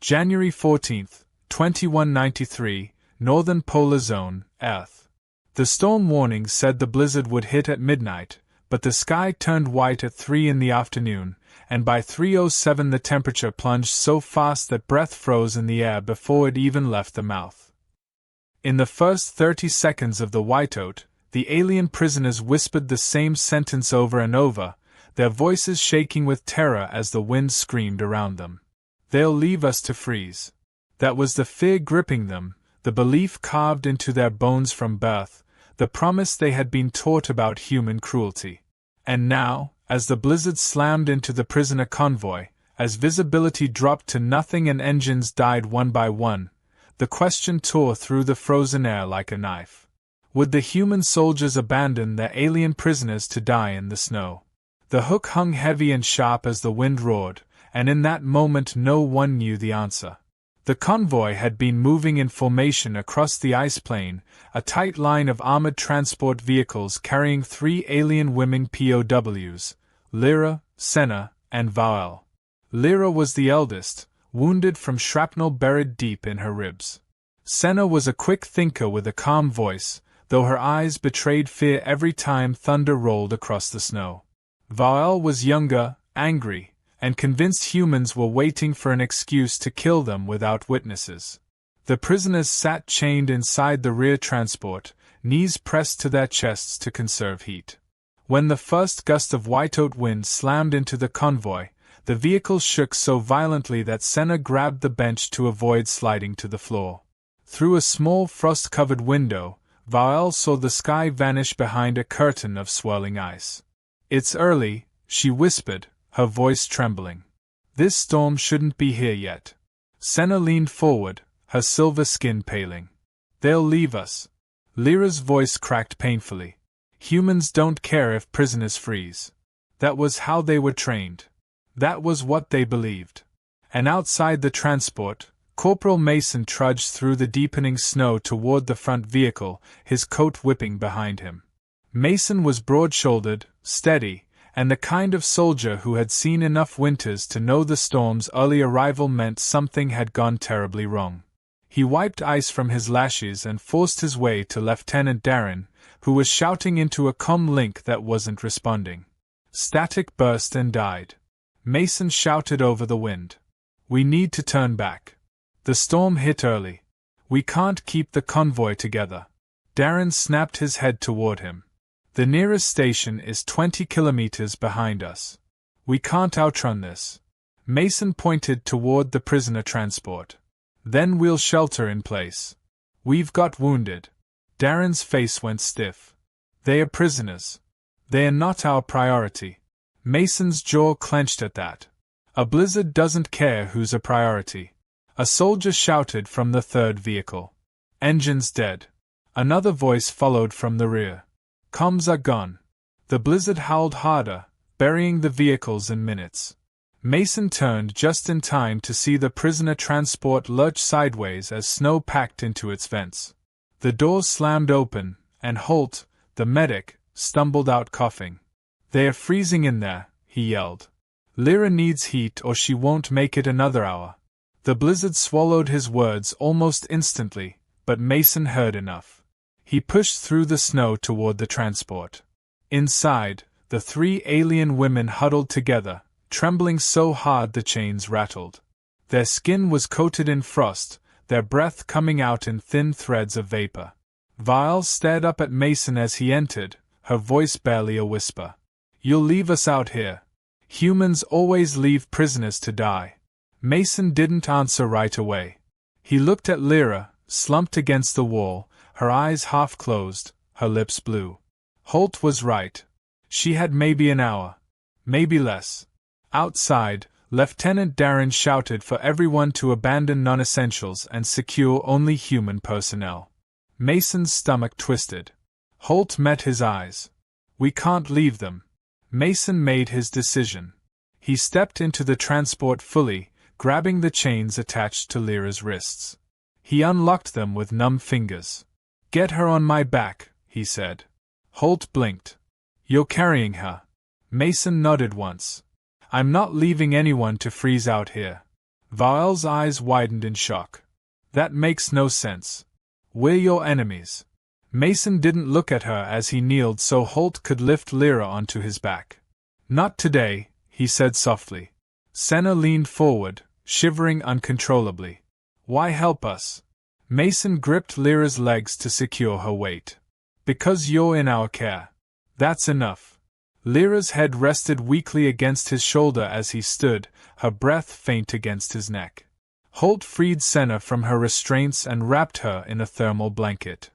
January 14, 2193, Northern Polar Zone, Earth. The storm warning said the blizzard would hit at midnight, but the sky turned white at 3 in the afternoon, and by 3:07 the temperature plunged so fast that breath froze in the air before it even left the mouth. In the first 30 seconds of the whiteout, the alien prisoners whispered the same sentence over and over, their voices shaking with terror as the wind screamed around them. "They'll leave us to freeze." That was the fear gripping them, the belief carved into their bones from birth, the promise they had been taught about human cruelty. And now, as the blizzard slammed into the prisoner convoy, as visibility dropped to nothing and engines died one by one, the question tore through the frozen air like a knife. Would the human soldiers abandon their alien prisoners to die in the snow? The hook hung heavy and sharp as the wind roared, and in that moment no one knew the answer. The convoy had been moving in formation across the ice plain, a tight line of armored transport vehicles carrying 3 alien women POWs, Lyra, Senna, and Vael. Lyra was the eldest, wounded from shrapnel buried deep in her ribs. Senna was a quick thinker with a calm voice, though her eyes betrayed fear every time thunder rolled across the snow. Vael was younger, angry, and convinced humans were waiting for an excuse to kill them without witnesses. The prisoners sat chained inside the rear transport, knees pressed to their chests to conserve heat. When the first gust of whiteout wind slammed into the convoy, the vehicle shook so violently that Senna grabbed the bench to avoid sliding to the floor. Through a small frost-covered window, Vael saw the sky vanish behind a curtain of swirling ice. "It's early," she whispered, her voice trembling. "This storm shouldn't be here yet." Senna leaned forward, her silver skin paling. "They'll leave us." Lyra's voice cracked painfully. "Humans don't care if prisoners freeze. That was how they were trained. That was what they believed." And outside the transport, Corporal Mason trudged through the deepening snow toward the front vehicle, his coat whipping behind him. Mason was broad-shouldered, steady, and the kind of soldier who had seen enough winters to know the storm's early arrival meant something had gone terribly wrong. He wiped ice from his lashes and forced his way to Lieutenant Darren, who was shouting into a comm link that wasn't responding. Static burst and died. Mason shouted over the wind. "We need to turn back. The storm hit early. We can't keep the convoy together." Darren snapped his head toward him. "The nearest station is 20 kilometers behind us. We can't outrun this." Mason pointed toward the prisoner transport. "Then we'll shelter in place. We've got wounded." Darren's face went stiff. "They are prisoners. They are not our priority." Mason's jaw clenched at that. A blizzard doesn't care who's a priority. A soldier shouted from the third vehicle. "Engines dead." Another voice followed from the rear. "Comms are gone." The blizzard howled harder, burying the vehicles in minutes. Mason turned just in time to see the prisoner transport lurch sideways as snow packed into its vents. The doors slammed open, and Holt, the medic, stumbled out coughing. "They are freezing in there," he yelled. "Lyra needs heat or she won't make it another hour." The blizzard swallowed his words almost instantly, but Mason heard enough. He pushed through the snow toward the transport. Inside, the 3 alien women huddled together, trembling so hard the chains rattled. Their skin was coated in frost, their breath coming out in thin threads of vapor. Vael stared up at Mason as he entered, her voice barely a whisper. "You'll leave us out here. Humans always leave prisoners to die." Mason didn't answer right away. He looked at Lyra, slumped against the wall, her eyes half closed, her lips blue. Holt was right. She had maybe an hour. Maybe less. Outside, Lieutenant Darren shouted for everyone to abandon non-essentials and secure only human personnel. Mason's stomach twisted. Holt met his eyes. "We can't leave them." Mason made his decision. He stepped into the transport fully, grabbing the chains attached to Lyra's wrists. He unlocked them with numb fingers. "Get her on my back," he said. Holt blinked. "You're carrying her." Mason nodded once. "I'm not leaving anyone to freeze out here." Vael's eyes widened in shock. That makes no sense. We're your enemies. Mason didn't look at her as he kneeled so Holt could lift Lyra onto his back. Not today, he said softly. Senna leaned forward, shivering uncontrollably. Why help us? Mason gripped Lyra's legs to secure her weight. Because you're in our care. That's enough. Lyra's head rested weakly against his shoulder as he stood, her breath faint against his neck. Holt freed Senna from her restraints and wrapped her in a thermal blanket.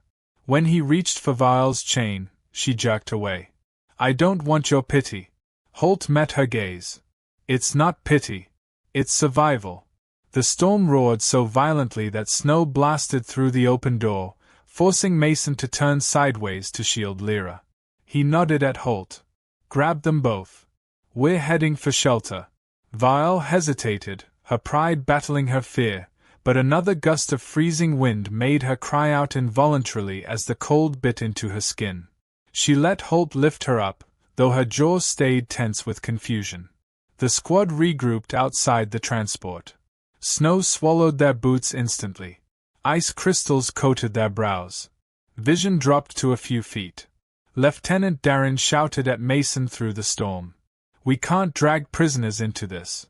When he reached for Vael's chain, she jerked away. I don't want your pity. Holt met her gaze. It's not pity. It's survival. The storm roared so violently that snow blasted through the open door, forcing Mason to turn sideways to shield Lyra. He nodded at Holt. Grab them both. We're heading for shelter. Vael hesitated, her pride battling her fear, but another gust of freezing wind made her cry out involuntarily as the cold bit into her skin. She let Holt lift her up, though her jaws stayed tense with confusion. The squad regrouped outside the transport. Snow swallowed their boots instantly. Ice crystals coated their brows. Vision dropped to a few feet. Lieutenant Darren shouted at Mason through the storm. We can't drag prisoners into this.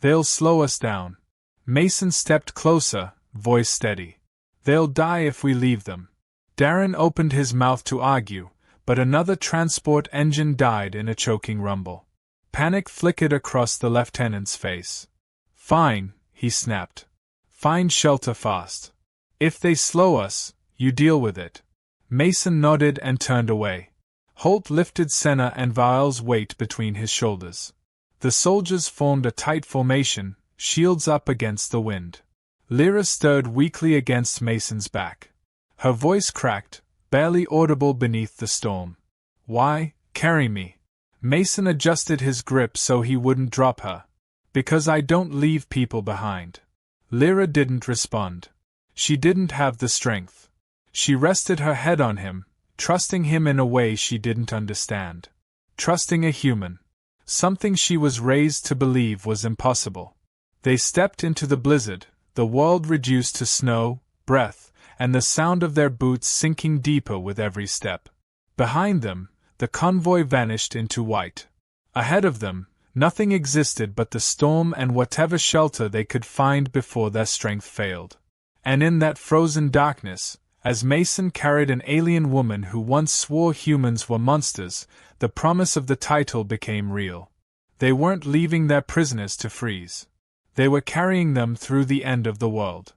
They'll slow us down. Mason stepped closer, voice steady. They'll die if we leave them. Darren opened his mouth to argue, but another transport engine died in a choking rumble. Panic flickered across the lieutenant's face. Fine, he snapped. Find shelter fast. If they slow us, you deal with it. Mason nodded and turned away. Holt lifted Senna and Vael's weight between his shoulders. The soldiers formed a tight formation, shields up against the wind. Lyra stirred weakly against Mason's back. Her voice cracked, barely audible beneath the storm. Why, carry me? Mason adjusted his grip so he wouldn't drop her. Because I don't leave people behind. Lyra didn't respond. She didn't have the strength. She rested her head on him, trusting him in a way she didn't understand. Trusting a human. Something she was raised to believe was impossible. They stepped into the blizzard, the world reduced to snow, breath, and the sound of their boots sinking deeper with every step. Behind them, the convoy vanished into white. Ahead of them, nothing existed but the storm and whatever shelter they could find before their strength failed. And in that frozen darkness, as Mason carried an alien woman who once swore humans were monsters, the promise of the title became real. They weren't leaving their prisoners to freeze. They were carrying them through the end of the world.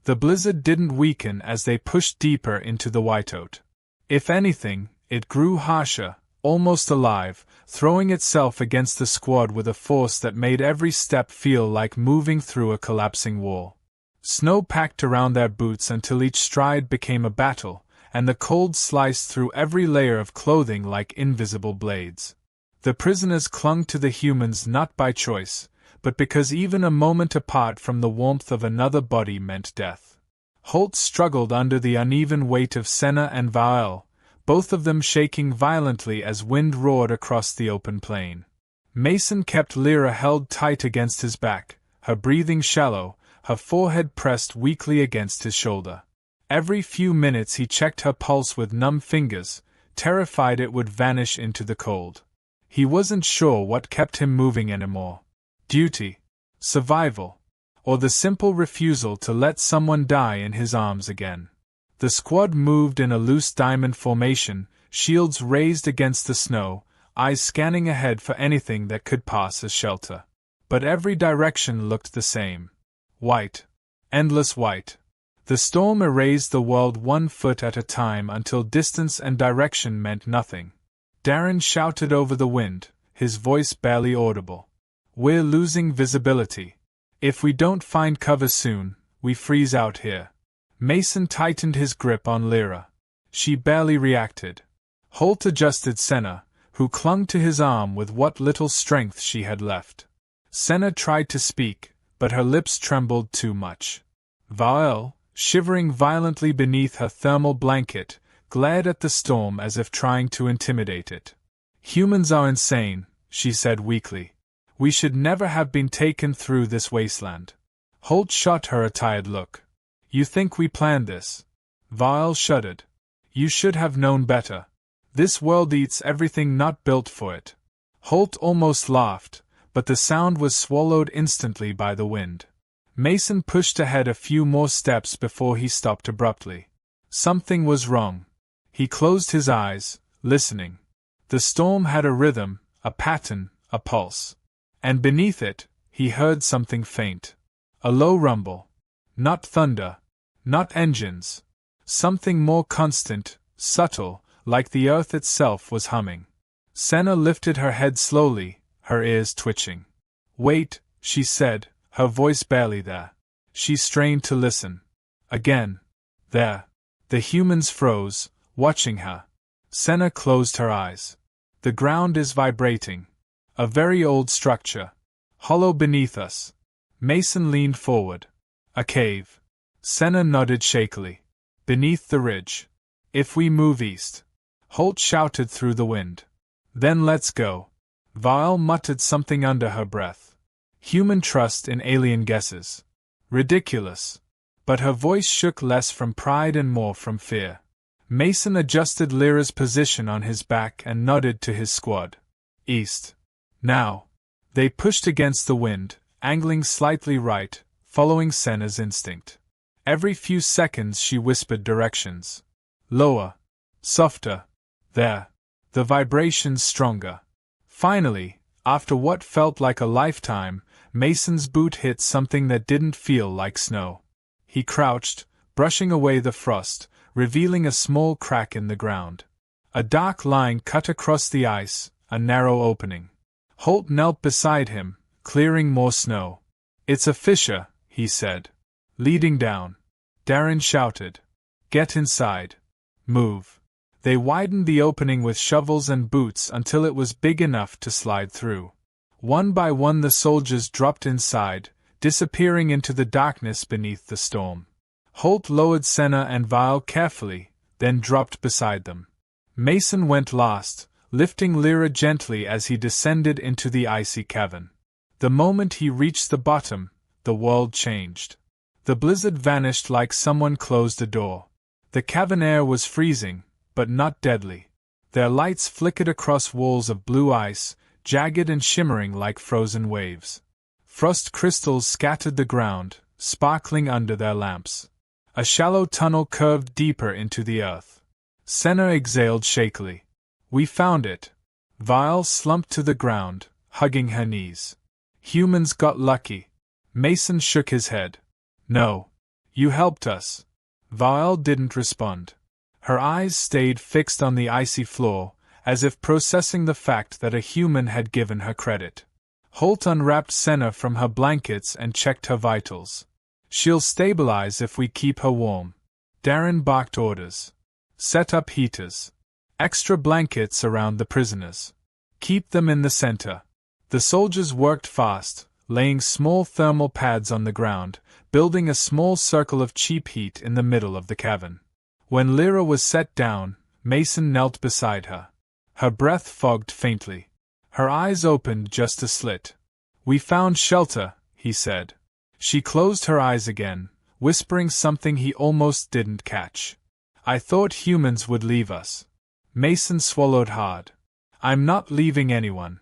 The blizzard didn't weaken as they pushed deeper into the whiteout. If anything, it grew harsher, almost alive, throwing itself against the squad with a force that made every step feel like moving through a collapsing wall. Snow packed around their boots until each stride became a battle, and the cold sliced through every layer of clothing like invisible blades. The prisoners clung to the humans not by choice, but because even a moment apart from the warmth of another body meant death. Holt struggled under the uneven weight of Senna and Vael, both of them shaking violently as wind roared across the open plain. Mason kept Lyra held tight against his back, her breathing shallow, her forehead pressed weakly against his shoulder. Every few minutes he checked her pulse with numb fingers, terrified it would vanish into the cold. He wasn't sure what kept him moving anymore. Duty, survival, or the simple refusal to let someone die in his arms again. The squad moved in a loose diamond formation, shields raised against the snow, eyes scanning ahead for anything that could pass as shelter. But every direction looked the same. White. Endless white. The storm erased the world 1 foot at a time until distance and direction meant nothing. Darren shouted over the wind, his voice barely audible. We're losing visibility. If we don't find cover soon, we freeze out here. Mason tightened his grip on Lyra. She barely reacted. Holt adjusted Senna, who clung to his arm with what little strength she had left. Senna tried to speak, but her lips trembled too much. Vael, shivering violently beneath her thermal blanket, glared at the storm as if trying to intimidate it. Humans are insane, she said weakly. We should never have been taken through this wasteland. Holt shot her a tired look. You think we planned this? Vial shuddered. You should have known better. This world eats everything not built for it. Holt almost laughed, but the sound was swallowed instantly by the wind. Mason pushed ahead a few more steps before he stopped abruptly. Something was wrong. He closed his eyes, listening. The storm had a rhythm, a pattern, a pulse. And beneath it, he heard something faint. A low rumble. Not thunder. Not engines. Something more constant, subtle, like the earth itself was humming. Senna lifted her head slowly, her ears twitching. Wait, she said, her voice barely there. She strained to listen. Again. There. The humans froze, watching her. Senna closed her eyes. The ground is vibrating. A very old structure. Hollow beneath us. Mason leaned forward. A cave. Senna nodded shakily. Beneath the ridge. If we move east. Holt shouted through the wind. Then let's go. Vial muttered something under her breath. Human trust in alien guesses. Ridiculous. But her voice shook less from pride and more from fear. Mason adjusted Lyra's position on his back and nodded to his squad. East. Now. They pushed against the wind, angling slightly right, following Senna's instinct. Every few seconds she whispered directions. Lower. Softer. There. The vibrations stronger. Finally, after what felt like a lifetime, Mason's boot hit something that didn't feel like snow. He crouched, brushing away the frost, revealing a small crack in the ground. A dark line cut across the ice, a narrow opening. Holt knelt beside him, clearing more snow. It's a fissure, he said. Leading down. Darren shouted. Get inside. Move. They widened the opening with shovels and boots until it was big enough to slide through. One by one the soldiers dropped inside, disappearing into the darkness beneath the storm. Holt lowered Senna and Vial carefully, then dropped beside them. Mason went last, lifting Lyra gently as he descended into the icy cavern. The moment he reached the bottom, the world changed. The blizzard vanished like someone closed a door. The cavern air was freezing, but not deadly. Their lights flickered across walls of blue ice, jagged and shimmering like frozen waves. Frost crystals scattered the ground, sparkling under their lamps. A shallow tunnel curved deeper into the earth. Senna exhaled shakily. We found it. Vial slumped to the ground, hugging her knees. Humans got lucky. Mason shook his head. No. You helped us. Vial didn't respond. Her eyes stayed fixed on the icy floor, as if processing the fact that a human had given her credit. Holt unwrapped Senna from her blankets and checked her vitals. She'll stabilize if we keep her warm. Darren barked orders. Set up heaters. Extra blankets around the prisoners. Keep them in the center. The soldiers worked fast, laying small thermal pads on the ground, building a small circle of cheap heat in the middle of the cavern. When Lyra was set down, Mason knelt beside her. Her breath fogged faintly. Her eyes opened just a slit. We found shelter, he said. She closed her eyes again, whispering something he almost didn't catch. I thought humans would leave us. Mason swallowed hard. I'm not leaving anyone.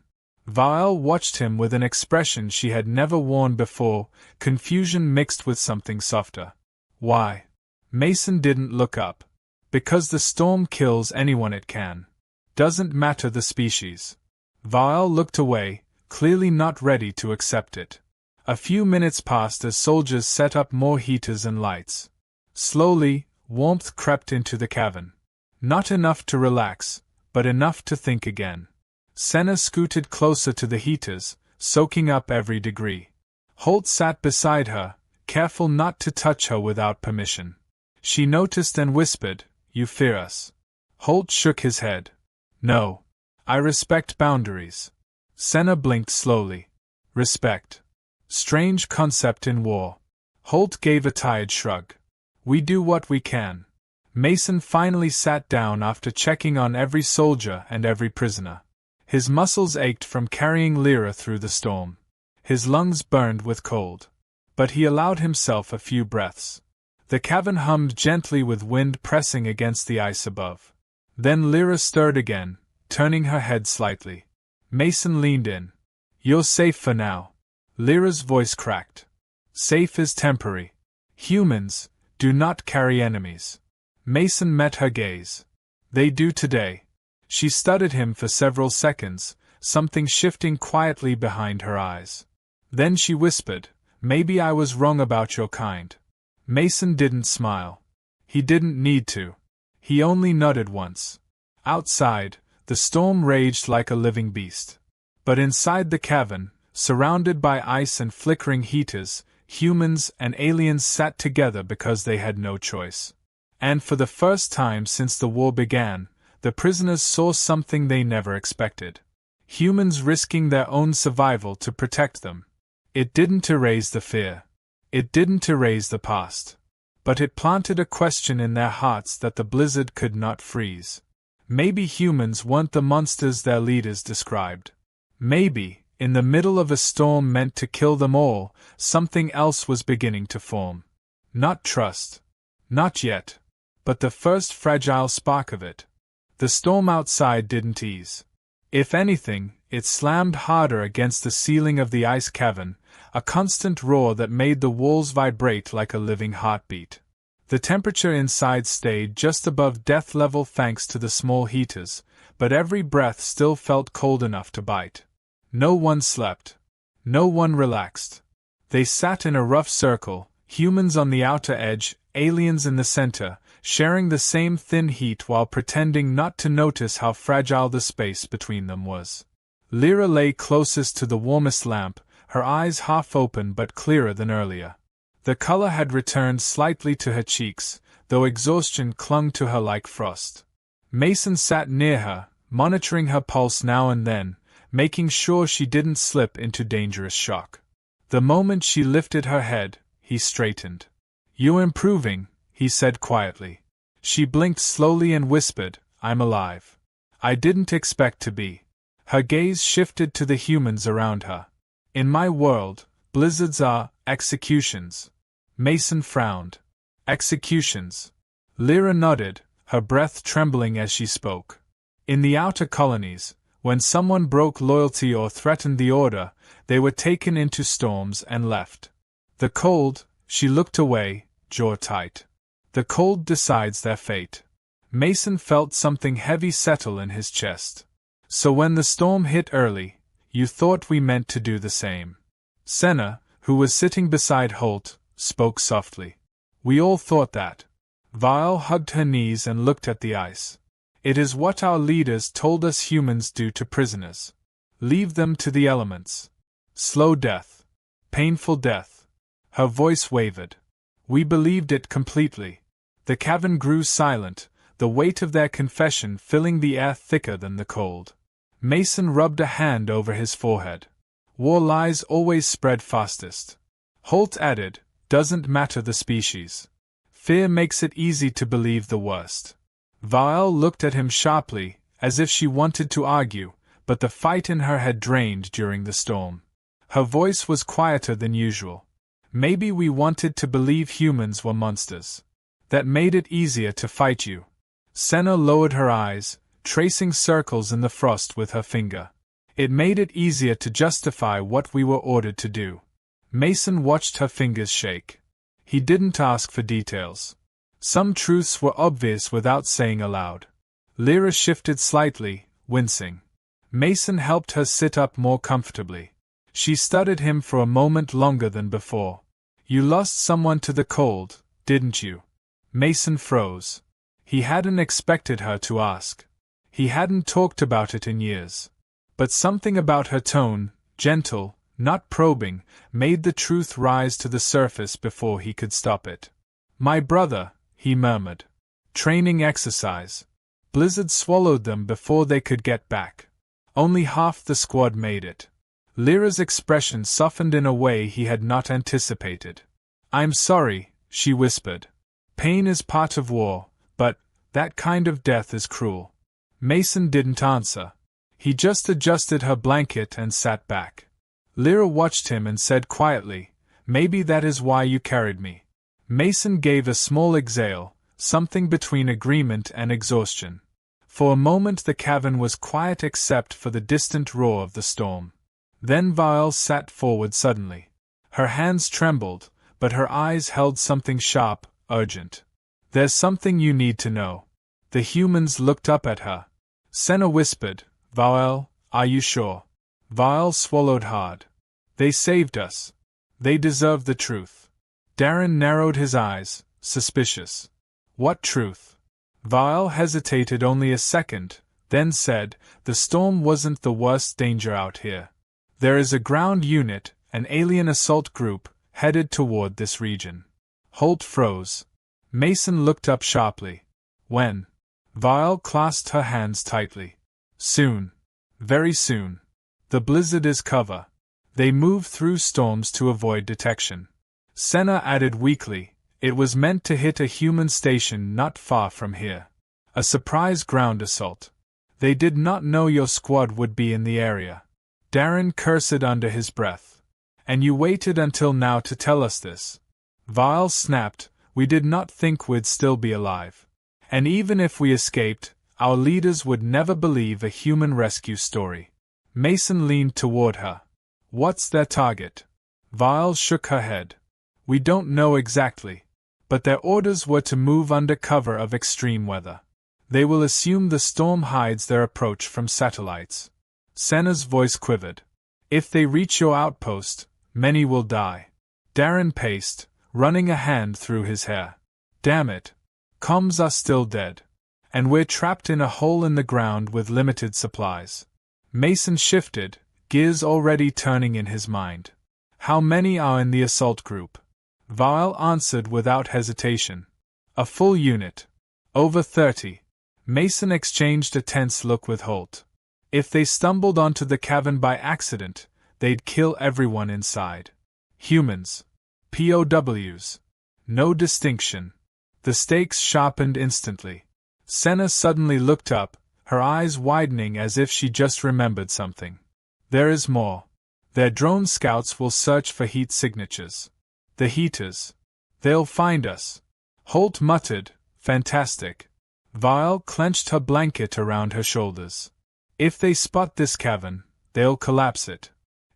Vial watched him with an expression she had never worn before, confusion mixed with something softer. Why? Mason didn't look up. Because the storm kills anyone it can. Doesn't matter the species. Vial looked away, clearly not ready to accept it. A few minutes passed as soldiers set up more heaters and lights. Slowly, warmth crept into the cavern. Not enough to relax, but enough to think again. Senna scooted closer to the heaters, soaking up every degree. Holt sat beside her, careful not to touch her without permission. She noticed and whispered, You fear us. Holt shook his head. No. I respect boundaries. Senna blinked slowly. Respect. Strange concept in war. Holt gave a tired shrug. We do what we can. Mason finally sat down after checking on every soldier and every prisoner. His muscles ached from carrying Lyra through the storm. His lungs burned with cold. but he allowed himself a few breaths. The cavern hummed gently with wind pressing against the ice above. Then Lyra stirred again, turning her head slightly. Mason leaned in. "You're safe for now." Lyra's voice cracked. "Safe is temporary. Humans do not carry enemies." Mason met her gaze. "They do today." She studied him for several seconds, something shifting quietly behind her eyes. Then she whispered, "Maybe I was wrong about your kind." Mason didn't smile. He didn't need to. He only nodded once. Outside, the storm raged like a living beast. But inside the cavern, surrounded by ice and flickering heaters, humans and aliens sat together because they had no choice. And for the first time since the war began, the prisoners saw something they never expected. Humans risking their own survival to protect them. It didn't erase the fear. It didn't erase the past. But it planted a question in their hearts that the blizzard could not freeze. Maybe humans weren't the monsters their leaders described. Maybe, in the middle of a storm meant to kill them all, something else was beginning to form. Not trust. Not yet. But the first fragile spark of it. The storm outside didn't ease. If anything, it slammed harder against the ceiling of the ice cavern, a constant roar that made the walls vibrate like a living heartbeat. The temperature inside stayed just above death level thanks to the small heaters, but every breath still felt cold enough to bite. No one slept. No one relaxed. They sat in a rough circle, humans on the outer edge, aliens in the center, sharing the same thin heat while pretending not to notice how fragile the space between them was. Lyra lay closest to the warmest lamp, her eyes half open but clearer than earlier. The color had returned slightly to her cheeks, though exhaustion clung to her like frost. Mason sat near her, monitoring her pulse now and then, making sure she didn't slip into dangerous shock. The moment she lifted her head, he straightened. "You're improving," he said quietly. She blinked slowly and whispered, "I'm alive." "I didn't expect to be." Her gaze shifted to the humans around her. "In my world, blizzards are executions." Mason frowned. "Executions." Lyra nodded, her breath trembling as she spoke. "In the outer colonies, when someone broke loyalty or threatened the order, they were taken into storms and left. The cold," she looked away, jaw tight. "The cold decides their fate." Mason felt something heavy settle in his chest. "So when the storm hit early, you thought we meant to do the same." Senna, who was sitting beside Holt, spoke softly. "We all thought that." Vaal hugged her knees and looked at the ice. "It is what our leaders told us humans do to prisoners. Leave them to the elements. Slow death. Painful death." Her voice wavered. "We believed it completely." The cavern grew silent, the weight of their confession filling the air thicker than the cold. Mason rubbed a hand over his forehead. "War lies always spread fastest." Holt added, "Doesn't matter the species. Fear makes it easy to believe the worst." Vaal looked at him sharply, as if she wanted to argue, but the fight in her had drained during the storm. Her voice was quieter than usual. "Maybe we wanted to believe humans were monsters. That made it easier to fight you." Senna lowered her eyes, tracing circles in the frost with her finger. "It made it easier to justify what we were ordered to do." Mason watched her fingers shake. He didn't ask for details. Some truths were obvious without saying aloud. Lyra shifted slightly, wincing. Mason helped her sit up more comfortably. She studied him for a moment longer than before. "You lost someone to the cold, didn't you?" Mason froze. He hadn't expected her to ask. He hadn't talked about it in years. But something about her tone, gentle, not probing, made the truth rise to the surface before he could stop it. "My brother," he murmured. "Training exercise. Blizzard swallowed them before they could get back. Only half the squad made it." Lyra's expression softened in a way he had not anticipated. "I'm sorry," she whispered. "Pain is part of war, but that kind of death is cruel." Mason didn't answer. He just adjusted her blanket and sat back. Lyra watched him and said quietly, Maybe that is why you carried me. Mason gave a small exhale, something between agreement and exhaustion. For a moment the cavern was quiet except for the distant roar of the storm. Then Vial sat forward suddenly. Her hands trembled, but her eyes held something sharp, urgent. There's something you need to know. The humans looked up at her. Senna whispered, Vial, are you sure? Vial swallowed hard. They saved us. They deserve the truth. Darren narrowed his eyes, suspicious. What truth? Vial hesitated only a second, then said, the storm wasn't the worst danger out here. There is a ground unit, an alien assault group, headed toward this region. Holt froze. Mason looked up sharply. When? Vial clasped her hands tightly. Soon. Very soon. The blizzard is cover. They move through storms to avoid detection. Senna added weakly, it was meant to hit a human station not far from here. A surprise ground assault. They did not know your squad would be in the area. Darren cursed under his breath. And you waited until now to tell us this. Vial snapped, we did not think we'd still be alive. And even if we escaped, our leaders would never believe a human rescue story. Mason leaned toward her. What's their target? Vial shook her head. We don't know exactly. But their orders were to move under cover of extreme weather. They will assume the storm hides their approach from satellites. Senna's voice quivered. If they reach your outpost, many will die. Darren paced, running a hand through his hair. Damn it. Comms are still dead. And we're trapped in a hole in the ground with limited supplies. Mason shifted, gears already turning in his mind. How many are in the assault group? Vial answered without hesitation. A full unit. Over 30. Mason exchanged a tense look with Holt. If they stumbled onto the cavern by accident, they'd kill everyone inside. Humans. POWs. No distinction. The stakes sharpened instantly. Senna suddenly looked up, her eyes widening as if she just remembered something. There is more. Their drone scouts will search for heat signatures. The heaters. They'll find us. Holt muttered, fantastic. Vial clenched her blanket around her shoulders. If they spot this cavern, they'll collapse it.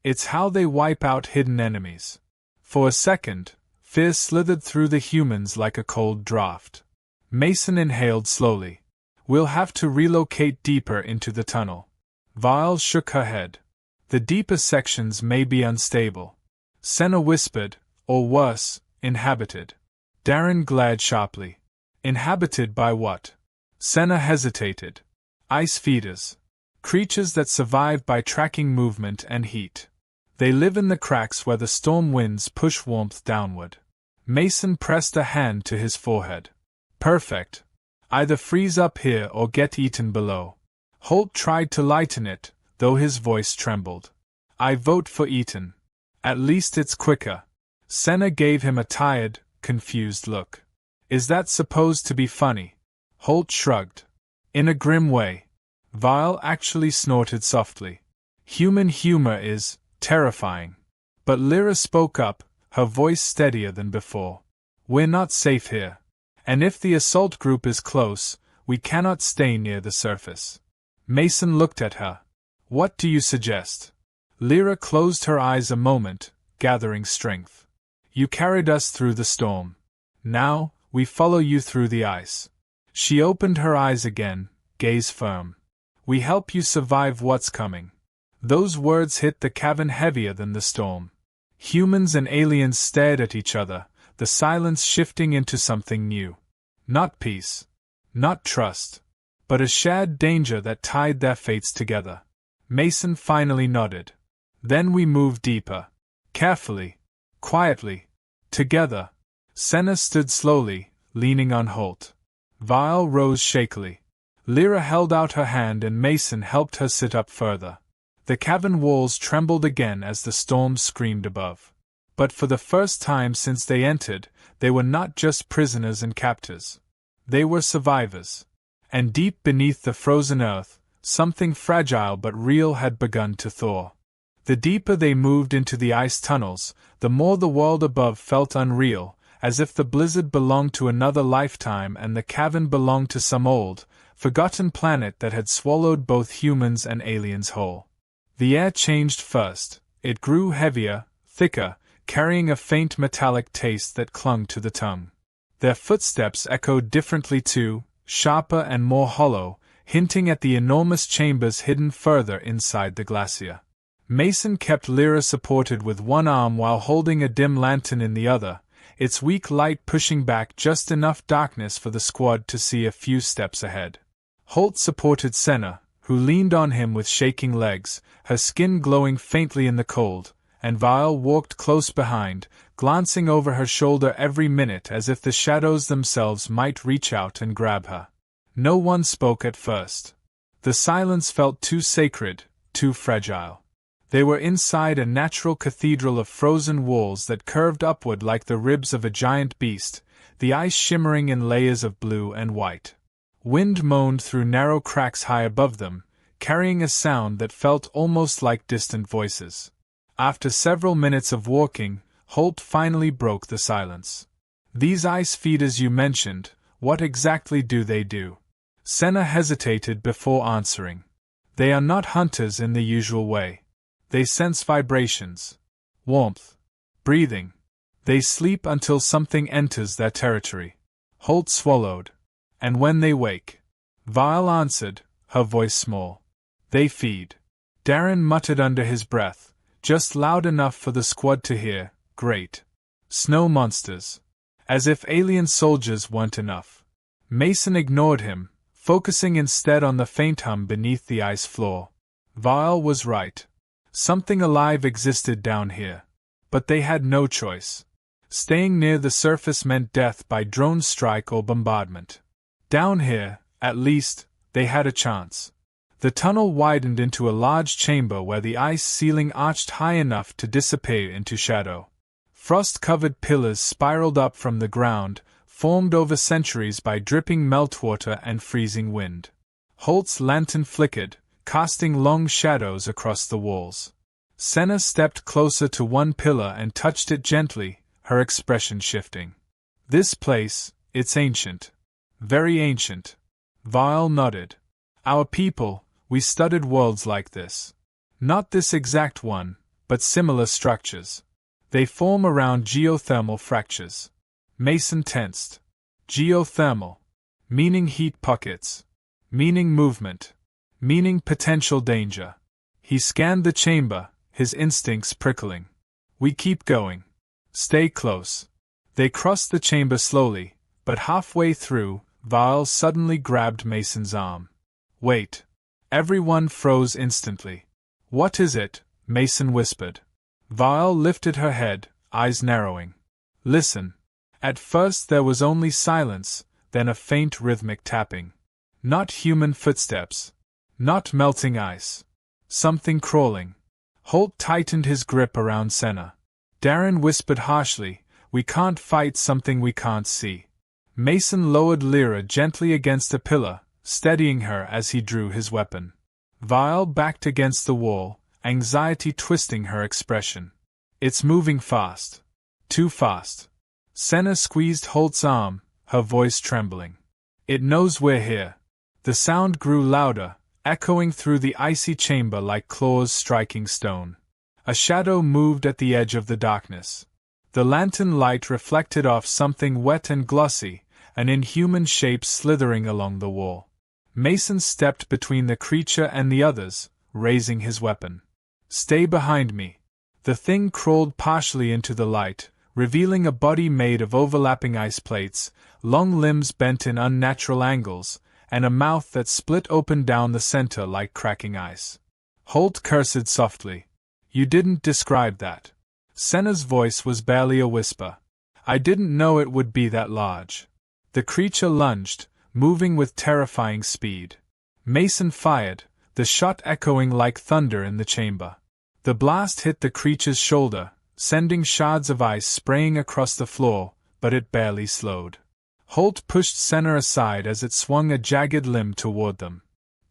It's how they wipe out hidden enemies. For a second, fear slithered through the humans like a cold draft. Mason inhaled slowly. We'll have to relocate deeper into the tunnel. Vial shook her head. The deeper sections may be unstable. Senna whispered, or worse, inhabited. Darren glared sharply. Inhabited by what? Senna hesitated. Ice feeders. Creatures that survive by tracking movement and heat. They live in the cracks where the storm winds push warmth downward. Mason pressed a hand to his forehead. Perfect. Either freeze up here or get eaten below. Holt tried to lighten it, though his voice trembled. I vote for eaten. At least it's quicker. Senna gave him a tired, confused look. Is that supposed to be funny? Holt shrugged. In a grim way. Vial actually snorted softly. Human humor is terrifying. But Lyra spoke up, her voice steadier than before. We're not safe here. And if the assault group is close, we cannot stay near the surface. Mason looked at her. What do you suggest? Lyra closed her eyes a moment, gathering strength. You carried us through the storm. Now, we follow you through the ice. She opened her eyes again, gaze firm. We help you survive what's coming. Those words hit the cavern heavier than the storm. Humans and aliens stared at each other, the silence shifting into something new. Not peace. Not trust. But a shared danger that tied their fates together. Mason finally nodded. Then we moved deeper. Carefully. Quietly. Together. Senna stood slowly, leaning on Holt. Vial rose shakily. Lyra held out her hand and Mason helped her sit up further. The cavern walls trembled again as the storm screamed above. But for the first time since they entered, they were not just prisoners and captors. They were survivors. And deep beneath the frozen earth, something fragile but real had begun to thaw. The deeper they moved into the ice tunnels, the more the world above felt unreal, as if the blizzard belonged to another lifetime and the cavern belonged to some old, forgotten planet that had swallowed both humans and aliens whole. The air changed first. It grew heavier, thicker, carrying a faint metallic taste that clung to the tongue. Their footsteps echoed differently too, sharper and more hollow, hinting at the enormous chambers hidden further inside the glacier. Mason kept Lyra supported with one arm while holding a dim lantern in the other, its weak light pushing back just enough darkness for the squad to see a few steps ahead. Holt supported Senna, who leaned on him with shaking legs, her skin glowing faintly in the cold, and Vile walked close behind, glancing over her shoulder every minute as if the shadows themselves might reach out and grab her. No one spoke at first. The silence felt too sacred, too fragile. They were inside a natural cathedral of frozen walls that curved upward like the ribs of a giant beast, the ice shimmering in layers of blue and white. Wind moaned through narrow cracks high above them, carrying a sound that felt almost like distant voices. After several minutes of walking, Holt finally broke the silence. "These ice feeders you mentioned, what exactly do they do?" Senna hesitated before answering. "They are not hunters in the usual way. They sense vibrations, warmth, breathing. They sleep until something enters their territory." Holt swallowed. "And when they wake?" Vile answered, her voice small. "They feed." Darren muttered under his breath, just loud enough for the squad to hear, "Great snow monsters." As if alien soldiers weren't enough. Mason ignored him, focusing instead on the faint hum beneath the ice floor. Vile was right. Something alive existed down here. But they had no choice. Staying near the surface meant death by drone strike or bombardment. Down here, at least, they had a chance. The tunnel widened into a large chamber where the ice ceiling arched high enough to dissipate into shadow. Frost-covered pillars spiraled up from the ground, formed over centuries by dripping meltwater and freezing wind. Holt's lantern flickered, casting long shadows across the walls. Senna stepped closer to one pillar and touched it gently, her expression shifting. "This place, it's ancient. Very ancient." Vile nodded. "Our people, we studied worlds like this. Not this exact one, but similar structures. They form around geothermal fractures." Mason tensed. Geothermal. Meaning heat pockets. Meaning movement. Meaning potential danger. He scanned the chamber, his instincts prickling. "We keep going. Stay close." They crossed the chamber slowly, but halfway through, Vile suddenly grabbed Mason's arm. "Wait." Everyone froze instantly. "What is it?" Mason whispered. Vile lifted her head, eyes narrowing. "Listen." At first there was only silence, then a faint rhythmic tapping. Not human footsteps. Not melting ice. Something crawling. Holt tightened his grip around Senna. Darren whispered harshly, "We can't fight something we can't see." Mason lowered Lyra gently against a pillar, steadying her as he drew his weapon. Vile backed against the wall, anxiety twisting her expression. "It's moving fast. Too fast." Senna squeezed Holt's arm, her voice trembling. "It knows we're here." The sound grew louder, echoing through the icy chamber like claws striking stone. A shadow moved at the edge of the darkness. The lantern light reflected off something wet and glossy, an inhuman shape slithering along the wall. Mason stepped between the creature and the others, raising his weapon. "Stay behind me." The thing crawled partially into the light, revealing a body made of overlapping ice plates, long limbs bent in unnatural angles, and a mouth that split open down the center like cracking ice. Holt cursed softly. "You didn't describe that." Senna's voice was barely a whisper. "I didn't know it would be that large." The creature lunged, moving with terrifying speed. Mason fired, the shot echoing like thunder in the chamber. The blast hit the creature's shoulder, sending shards of ice spraying across the floor, but it barely slowed. Holt pushed Senna aside as it swung a jagged limb toward them.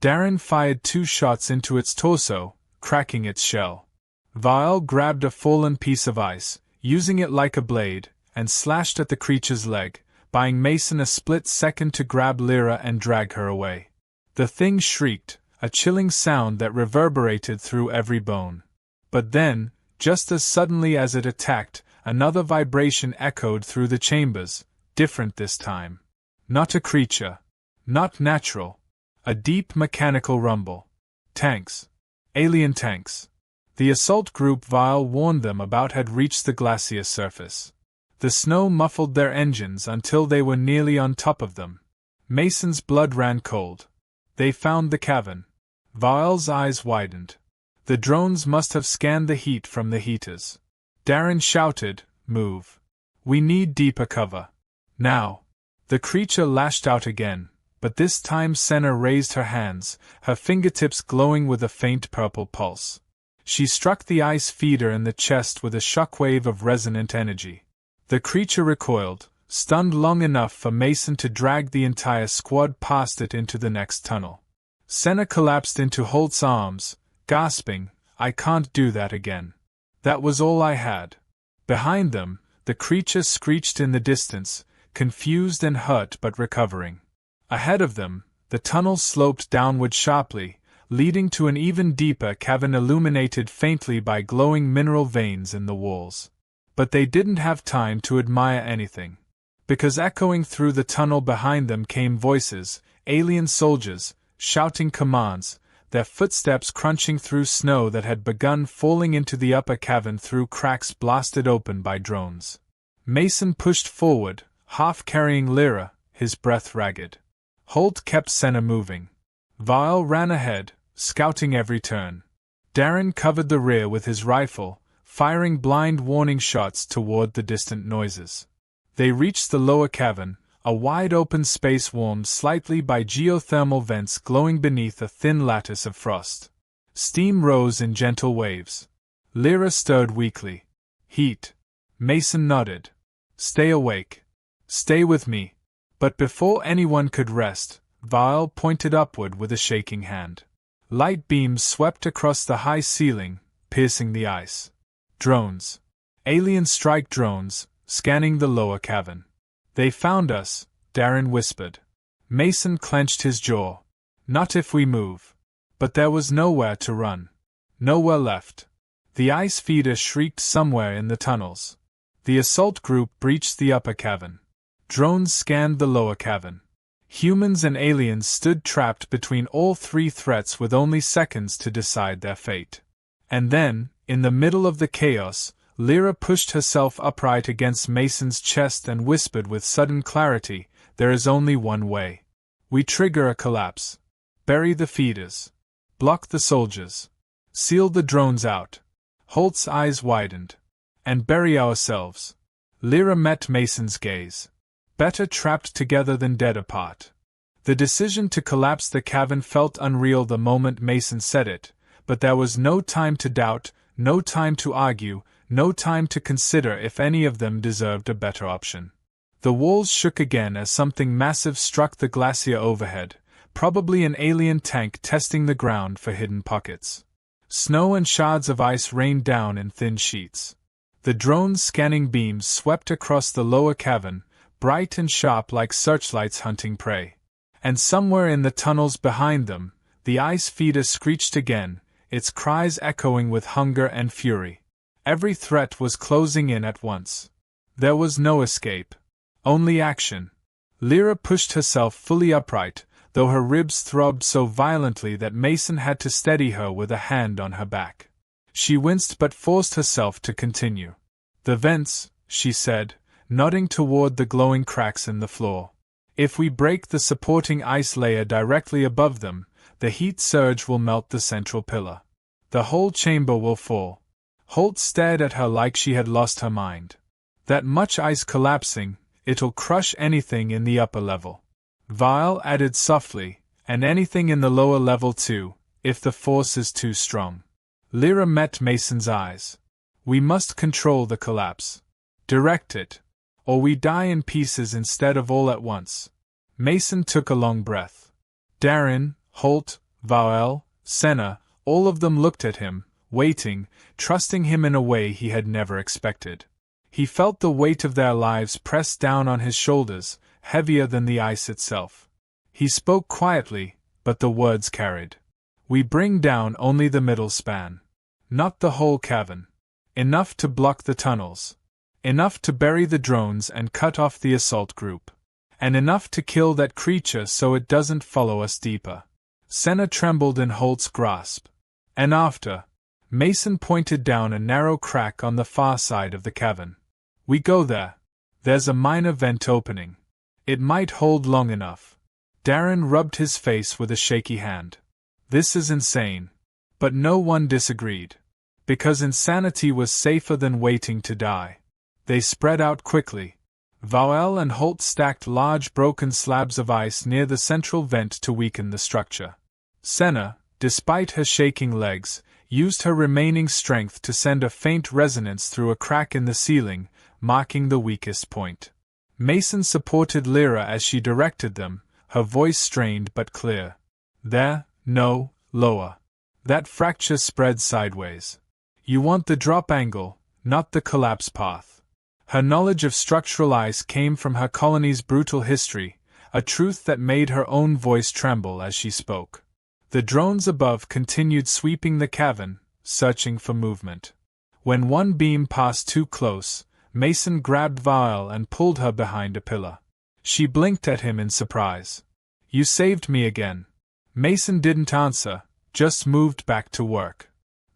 Darren fired 2 shots into its torso, cracking its shell. Vaal grabbed a fallen piece of ice, using it like a blade, and slashed at the creature's leg, buying Mason a split second to grab Lyra and drag her away. The thing shrieked, a chilling sound that reverberated through every bone. But then, just as suddenly as it attacked, another vibration echoed through the chambers, different this time. Not a creature. Not natural. A deep mechanical rumble. Tanks. Alien tanks. The assault group Vaal warned them about had reached the glacier surface. The snow muffled their engines until they were nearly on top of them. Mason's blood ran cold. They found the cavern. Vaal's eyes widened. The drones must have scanned the heat from the heaters. Darren shouted, "Move. We need deeper cover. Now." The creature lashed out again, but this time Senna raised her hands, her fingertips glowing with a faint purple pulse. She struck the ice feeder in the chest with a shockwave of resonant energy. The creature recoiled, stunned long enough for Mason to drag the entire squad past it into the next tunnel. Senna collapsed into Holt's arms, gasping, "I can't do that again." That was all I had. Behind them, the creature screeched in the distance, confused and hurt but recovering. Ahead of them, the tunnel sloped downward sharply, leading to an even deeper cavern illuminated faintly by glowing mineral veins in the walls. But they didn't have time to admire anything. Because echoing through the tunnel behind them came voices, alien soldiers, shouting commands, their footsteps crunching through snow that had begun falling into the upper cavern through cracks blasted open by drones. Mason pushed forward, half carrying Lyra, his breath ragged. Holt kept Senna moving. Vaal ran ahead, scouting every turn. Darren covered the rear with his rifle, firing blind warning shots toward the distant noises. They reached the lower cavern, a wide-open space warmed slightly by geothermal vents glowing beneath a thin lattice of frost. Steam rose in gentle waves. Lyra stirred weakly. "Heat." Mason nodded. "Stay awake. Stay with me." But before anyone could rest, Vaal pointed upward with a shaking hand. Light beams swept across the high ceiling, piercing the ice. Drones. Alien strike drones, scanning the lower cavern. "They found us," Darren whispered. Mason clenched his jaw. "Not if we move." But there was nowhere to run. Nowhere left. The ice feeder shrieked somewhere in the tunnels. The assault group breached the upper cavern. Drones scanned the lower cavern. Humans and aliens stood trapped between all three threats with only seconds to decide their fate. And then, in the middle of the chaos, Lyra pushed herself upright against Mason's chest and whispered with sudden clarity, "There is only one way. We trigger a collapse. Bury the feeders. Block the soldiers. Seal the drones out." Holt's eyes widened. "And bury ourselves." Lyra met Mason's gaze. Better trapped together than dead apart. The decision to collapse the cavern felt unreal the moment Mason said it, but there was no time to doubt, no time to argue, no time to consider if any of them deserved a better option. The walls shook again as something massive struck the glacier overhead, probably an alien tank testing the ground for hidden pockets. Snow and shards of ice rained down in thin sheets. The drone's scanning beams swept across the lower cavern, bright and sharp like searchlights hunting prey. And somewhere in the tunnels behind them, the ice feeder screeched again, its cries echoing with hunger and fury. Every threat was closing in at once. There was no escape. Only action. Lyra pushed herself fully upright, though her ribs throbbed so violently that Mason had to steady her with a hand on her back. She winced but forced herself to continue. "The vents," she said, nodding toward the glowing cracks in the floor. "If we break the supporting ice layer directly above them, the heat surge will melt the central pillar. The whole chamber will fall." Holt stared at her like she had lost her mind. "That much ice collapsing, it'll crush anything in the upper level." Vaal added softly, "And anything in the lower level too, if the force is too strong." Lyra met Mason's eyes. "We must control the collapse. Direct it. Or we die in pieces instead of all at once." Mason took a long breath. Darren, Holt, Vaal, Senna, all of them looked at him, waiting, trusting him in a way he had never expected. He felt the weight of their lives press down on his shoulders, heavier than the ice itself. He spoke quietly, but the words carried. We bring down only the middle span. Not the whole cavern. Enough to block the tunnels. Enough to bury the drones and cut off the assault group. And enough to kill that creature so it doesn't follow us deeper. Senna trembled in Holt's grasp. And after, Mason pointed down a narrow crack on the far side of the cavern. We go there. There's a minor vent opening. It might hold long enough. Darren rubbed his face with a shaky hand. This is insane. But no one disagreed. Because insanity was safer than waiting to die. They spread out quickly. Vael and Holt stacked large broken slabs of ice near the central vent to weaken the structure. Senna, despite her shaking legs, used her remaining strength to send a faint resonance through a crack in the ceiling, marking the weakest point. Mason supported Lyra as she directed them, her voice strained but clear. There, no, lower. That fracture spread sideways. You want the drop angle, not the collapse path. Her knowledge of structural ice came from her colony's brutal history, a truth that made her own voice tremble as she spoke. The drones above continued sweeping the cavern, searching for movement. When one beam passed too close, Mason grabbed Vael and pulled her behind a pillar. She blinked at him in surprise. You saved me again. Mason didn't answer, just moved back to work.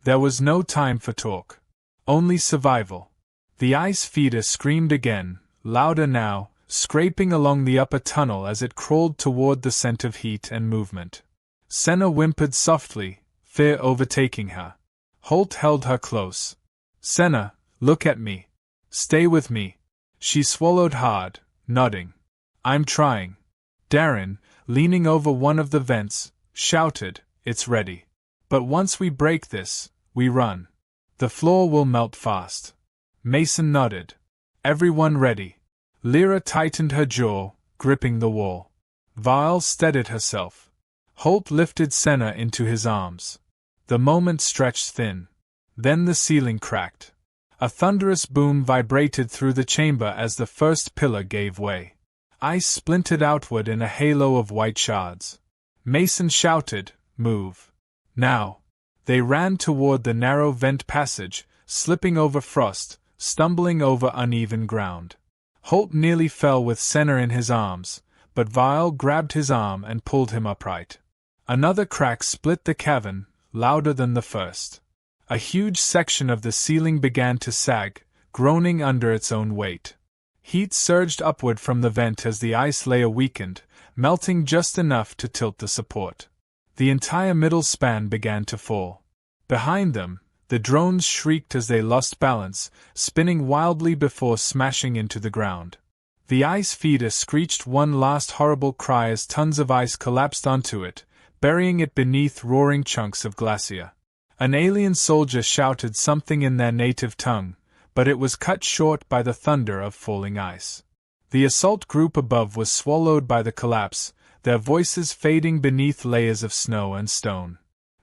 There was no time for talk. Only survival. The ice feeder screamed again, louder now, scraping along the upper tunnel as it crawled toward the scent of heat and movement. Senna whimpered softly, fear overtaking her. Holt held her close. Senna, look at me. Stay with me. She swallowed hard, nodding. I'm trying. Darren, leaning over one of the vents, shouted, It's ready. But once we break this, we run. The floor will melt fast. Mason nodded. Everyone ready. Lyra tightened her jaw, gripping the wall. Vael steadied herself. Holt lifted Senna into his arms. The moment stretched thin. Then the ceiling cracked. A thunderous boom vibrated through the chamber as the first pillar gave way. Ice splintered outward in a halo of white shards. Mason shouted, Move. Now. They ran toward the narrow vent passage, slipping over frost, stumbling over uneven ground. Holt nearly fell with Senna in his arms, but Vael grabbed his arm and pulled him upright. Another crack split the cavern, louder than the first. A huge section of the ceiling began to sag, groaning under its own weight. Heat surged upward from the vent as the ice layer weakened, melting just enough to tilt the support. The entire middle span began to fall. Behind them, the drones shrieked as they lost balance, spinning wildly before smashing into the ground. The ice feeder screeched one last horrible cry as tons of ice collapsed onto it, burying it beneath roaring chunks of glacier. An alien soldier shouted something in their native tongue, but it was cut short by the thunder of falling ice. The assault group above was swallowed by the collapse, their voices fading beneath layers of snow and stone.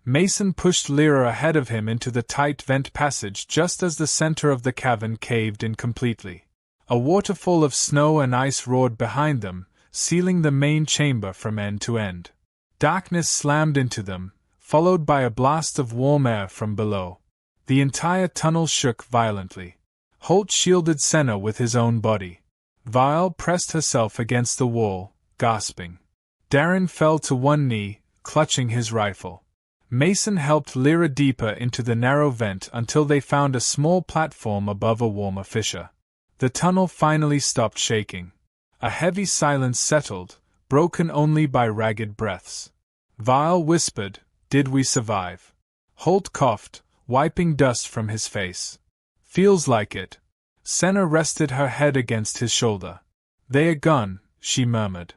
Mason pushed Lyra ahead of him into the tight vent passage just as the center of the cavern caved in completely. A waterfall of snow and ice roared behind them, sealing the main chamber from end to end. Darkness slammed into them, followed by a blast of warm air from below. The entire tunnel shook violently. Holt shielded Senna with his own body. Vael pressed herself against the wall, gasping. Darren fell to one knee, clutching his rifle. Mason helped Lyra deeper into the narrow vent until they found a small platform above a warmer fissure. The tunnel finally stopped shaking. A heavy silence settled, broken only by ragged breaths. Vael whispered, Did we survive? Holt coughed, wiping dust from his face. Feels like it. Senna rested her head against his shoulder. They are gone, she murmured.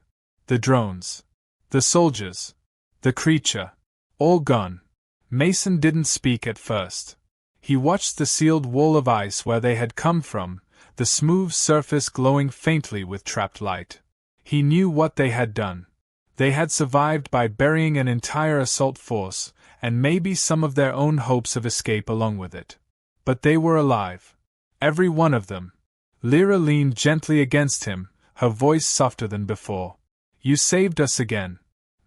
The drones. The soldiers. The creature. All gone. Mason didn't speak at first. He watched the sealed wall of ice where they had come from, the smooth surface glowing faintly with trapped light. He knew what they had done. They had survived by burying an entire assault force, and maybe some of their own hopes of escape along with it. But they were alive. Every one of them. Lyra leaned gently against him, her voice softer than before. You saved us again.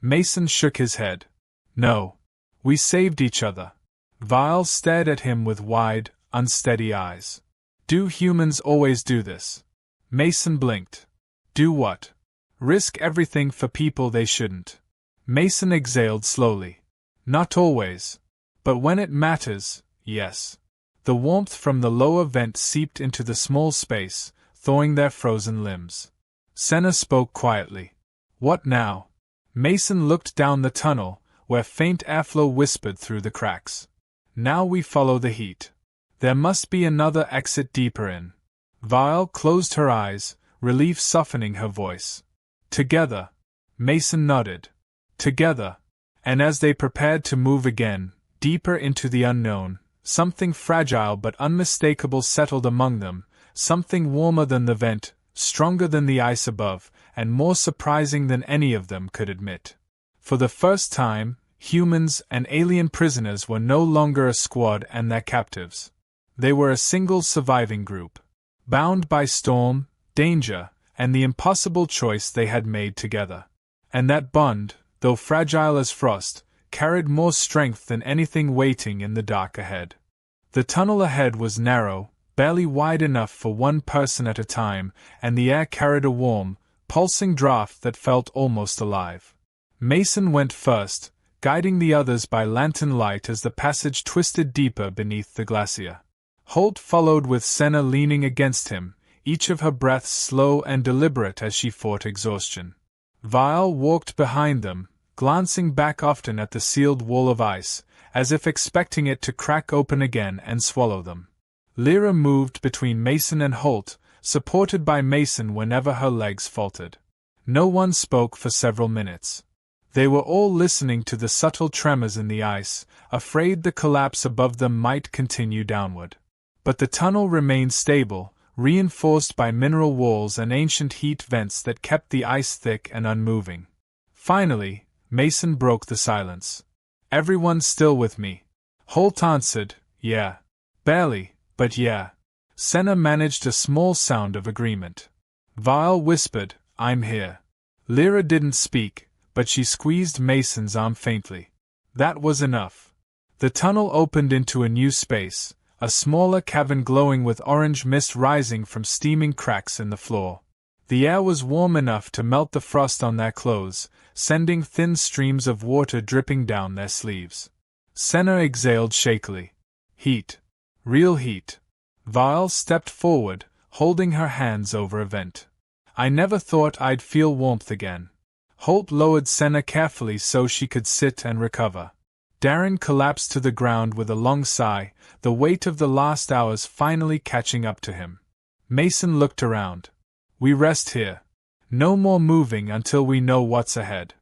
Mason shook his head. No. We saved each other. Vile stared at him with wide, unsteady eyes. Do humans always do this? Mason blinked. Do what? Risk everything for people they shouldn't. Mason exhaled slowly. Not always. But when it matters, yes. The warmth from the lower vent seeped into the small space, thawing their frozen limbs. Senna spoke quietly. What now? Mason looked down the tunnel, where faint airflow whispered through the cracks. Now we follow the heat. There must be another exit deeper in. Vile closed her eyes, relief softening her voice. Together. Mason nodded. Together. And as they prepared to move again, deeper into the unknown, something fragile but unmistakable settled among them, something warmer than the vent, stronger than the ice above, and more surprising than any of them could admit. For the first time, humans and alien prisoners were no longer a squad and their captives. They were a single surviving group, bound by storm, danger, and the impossible choice they had made together. And that bond, though fragile as frost, carried more strength than anything waiting in the dark ahead. The tunnel ahead was narrow, barely wide enough for one person at a time, and the air carried a warm, pulsing draft that felt almost alive. Mason went first, guiding the others by lantern light as the passage twisted deeper beneath the glacier. Holt followed with Senna leaning against him, each of her breaths slow and deliberate as she fought exhaustion. Vile walked behind them, glancing back often at the sealed wall of ice, as if expecting it to crack open again and swallow them. Lyra moved between Mason and Holt, supported by Mason whenever her legs faltered. No one spoke for several minutes. They were all listening to the subtle tremors in the ice, afraid the collapse above them might continue downward. But the tunnel remained stable, reinforced by mineral walls and ancient heat vents that kept the ice thick and unmoving. Finally, Mason broke the silence. Everyone's still with me. Holt answered, yeah. Barely, but yeah. Senna managed a small sound of agreement. Vile whispered, I'm here. Lyra didn't speak, but she squeezed Mason's arm faintly. That was enough. The tunnel opened into a new space, a smaller cavern glowing with orange mist rising from steaming cracks in the floor. The air was warm enough to melt the frost on their clothes, sending thin streams of water dripping down their sleeves. Senna exhaled shakily. Heat. Real heat. Vile stepped forward, holding her hands over a vent. I never thought I'd feel warmth again. Holt lowered Senna carefully so she could sit and recover. Darren collapsed to the ground with a long sigh, the weight of the last hours finally catching up to him. Mason looked around. We rest here. No more moving until we know what's ahead.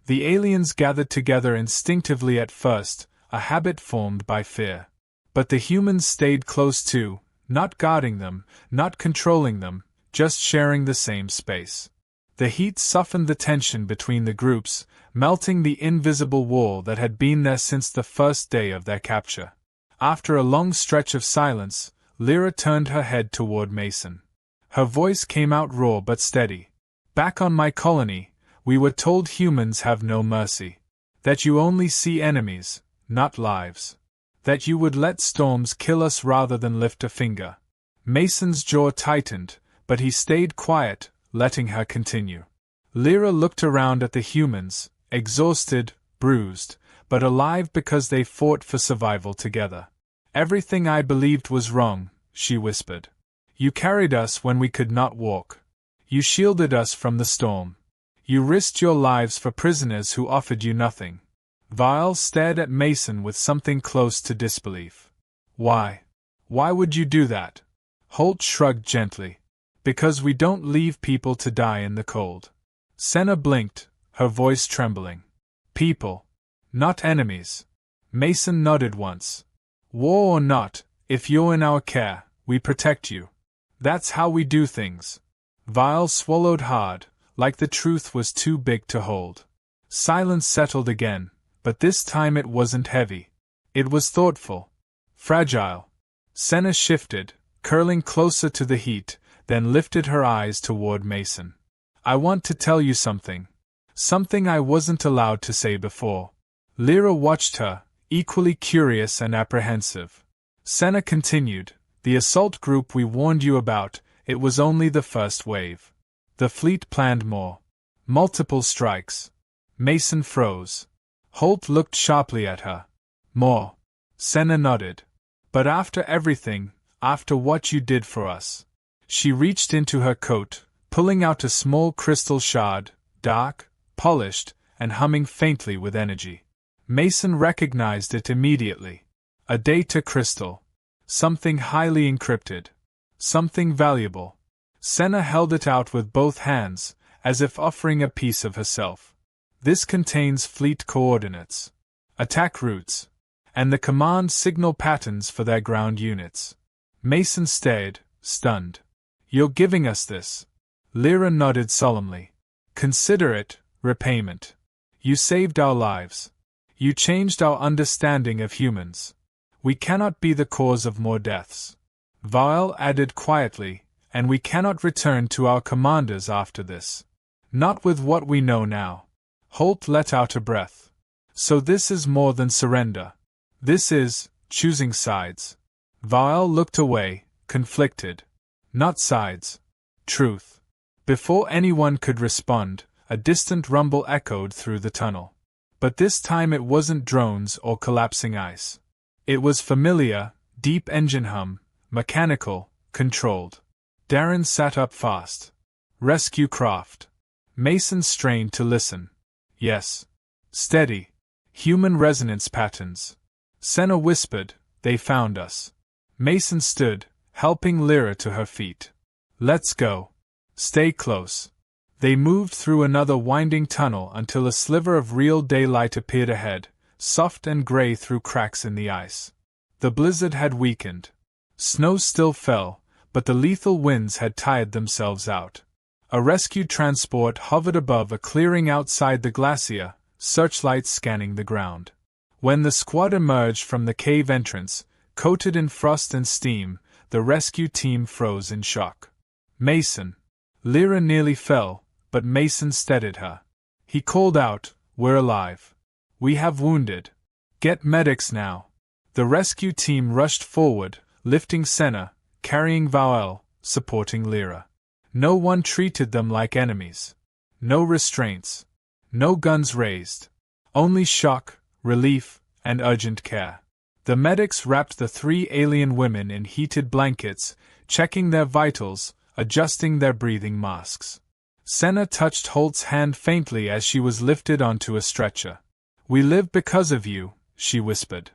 The aliens gathered together instinctively at first, a habit formed by fear. But the humans stayed close too, not guarding them, not controlling them, just sharing the same space. The heat softened the tension between the groups, melting the invisible wall that had been there since the first day of their capture. After a long stretch of silence, Lyra turned her head toward Mason. Her voice came out raw but steady. Back on my colony, we were told humans have no mercy. That you only see enemies, not lives. That you would let storms kill us rather than lift a finger. Mason's jaw tightened, but he stayed quiet, letting her continue. Lyra looked around at the humans, exhausted, bruised, but alive because they fought for survival together. Everything I believed was wrong, she whispered. You carried us when we could not walk. You shielded us from the storm. You risked your lives for prisoners who offered you nothing. Vile stared at Mason with something close to disbelief. Why? Why would you do that? Holt shrugged gently. Because we don't leave people to die in the cold. Senna blinked, her voice trembling. People. Not enemies. Mason nodded once. War or not, if you're in our care, we protect you. That's how we do things. Vile swallowed hard, like the truth was too big to hold. Silence settled again, but this time it wasn't heavy. It was thoughtful. Fragile. Senna shifted, curling closer to the heat, then lifted her eyes toward Mason. I want to tell you something. Something I wasn't allowed to say before. Lyra watched her, equally curious and apprehensive. Senna continued, the assault group we warned you about, it was only the first wave. The fleet planned more. Multiple strikes. Mason froze. Holt looked sharply at her. More. Senna nodded. But after everything, after what you did for us. She reached into her coat, pulling out a small crystal shard, dark, polished, and humming faintly with energy. Mason recognized it immediately. A data crystal. Something highly encrypted. Something valuable. Senna held it out with both hands, as if offering a piece of herself. This contains fleet coordinates, attack routes, and the command signal patterns for their ground units. Mason stared, stunned. You're giving us this? Lyra nodded solemnly. Consider it repayment. You saved our lives. You changed our understanding of humans. We cannot be the cause of more deaths. Vael added quietly, and we cannot return to our commanders after this. Not with what we know now. Holt let out a breath. So this is more than surrender. This is choosing sides. Vael looked away, conflicted. Not sides. Truth. Before anyone could respond, a distant rumble echoed through the tunnel. But this time it wasn't drones or collapsing ice. It was familiar, deep engine hum, mechanical, controlled. Darren sat up fast. Rescue craft. Mason strained to listen. Yes. Steady. Human resonance patterns. Senna whispered, they found us. Mason stood, helping Lyra to her feet. Let's go. Stay close. They moved through another winding tunnel until a sliver of real daylight appeared ahead, soft and gray through cracks in the ice. The blizzard had weakened. Snow still fell, but the lethal winds had tired themselves out. A rescue transport hovered above a clearing outside the glacier, searchlights scanning the ground. When the squad emerged from the cave entrance, coated in frost and steam, the rescue team froze in shock. Mason. Lyra nearly fell, but Mason steadied her. He called out, we're alive. We have wounded. Get medics now. The rescue team rushed forward, lifting Senna, carrying Vael, supporting Lyra. No one treated them like enemies. No restraints. No guns raised. Only shock, relief, and urgent care. The medics wrapped the 3 alien women in heated blankets, checking their vitals, adjusting their breathing masks. Senna touched Holt's hand faintly as she was lifted onto a stretcher. We live because of you, she whispered.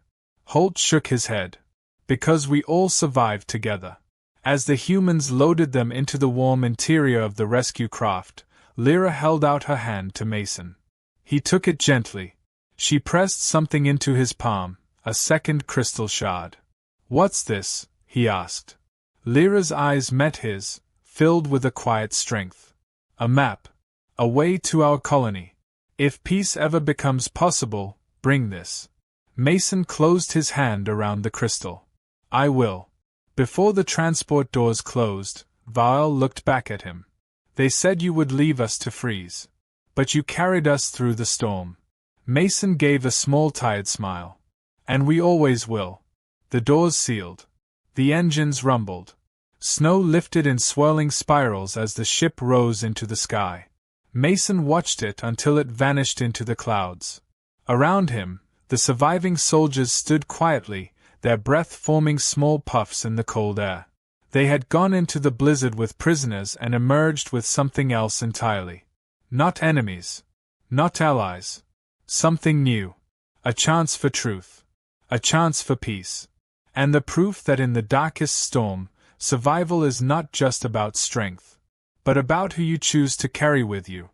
Holt shook his head. Because we all survived together. As the humans loaded them into the warm interior of the rescue craft, Lyra held out her hand to Mason. He took it gently. She pressed something into his palm, a second crystal shard. What's this? He asked. Lyra's eyes met his, filled with a quiet strength. A map. A way to our colony. If peace ever becomes possible, bring this. Mason closed his hand around the crystal. I will. Before the transport doors closed, Vael looked back at him. They said you would leave us to freeze. But you carried us through the storm. Mason gave a small tired smile. And we always will. The doors sealed. The engines rumbled. Snow lifted in swirling spirals as the ship rose into the sky. Mason watched it until it vanished into the clouds. Around him, the surviving soldiers stood quietly, their breath forming small puffs in the cold air. They had gone into the blizzard with prisoners and emerged with something else entirely. Not enemies. Not allies. Something new. A chance for truth. A chance for peace. And the proof that in the darkest storm, survival is not just about strength, but about who you choose to carry with you.